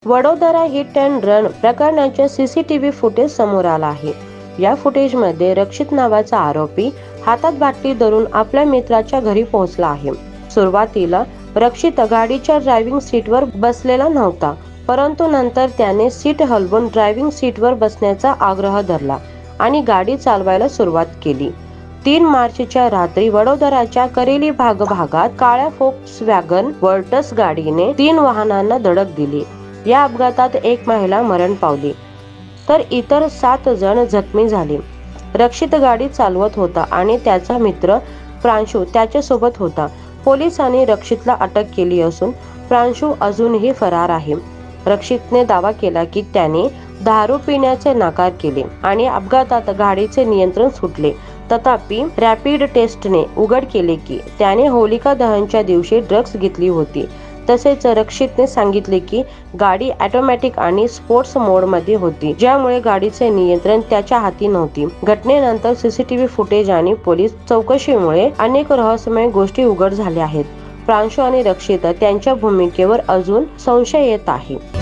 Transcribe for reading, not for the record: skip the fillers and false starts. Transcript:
Vadodara hit and run प्रकरणाचे CCTV footage समोर आला आहे। या फुटेजमध्ये रक्षित नावाचा आरोपी हातात बाटली धरून आपल्या मित्राच्या घरी पोहोचला आहे। सुरुवातीला रक्षित गाडीच्या ड्रायव्हिंग सीटवर बसलेला नव्हता, परंतु नंतर त्याने सीट हलवून ड्रायव्हिंग सीटवर बसण्याचा आग्रह धरला आणि गाडी चालवायला सुरुवात केली। 3 मार्चच्या रात्री वडोदराच्या करेली भागात काळ्या फोक्सवॅगन वर्टस गाडीने 3 वाहनांना धडक दिली। या अपघातात एक महिला मरण पावली तर इतर 7 जण जखमी झाले। रक्षित गाडी चालवत होता आणि त्याचा मित्र प्रांशू त्याच्यासोबत होता। पोलिसांनी रक्षितला अटक केली असून प्रांशू अजूनही फरार आहे। रक्षितने दावा केला की त्याने दारू पिण्याचे नकार केले आणि अपघातात गाडीचे नियंत्रण सुटले। तथापि रॅपिड टेस्टने उघड केले की त्याने होलिका दहनच्या दिवशी ड्रग्ज घेतली होती। तसेच रक्षितने सांगितले की गाडी ऑटोमॅटिक आणि स्पोर्ट्स मोडमध्ये होती, ज्यामुळे गाडीचे नियंत्रण त्याच्या हाती नव्हती। घटनेनंतर सीसीटीव्ही फुटेज आणि पोलीस चौकशीमुळे अनेक रहस्यमय गोष्टी उघड झाल्या आहेत। प्रांशू आणि रक्षित त्यांच्या भूमिकेवर अजून संशय येत आहे।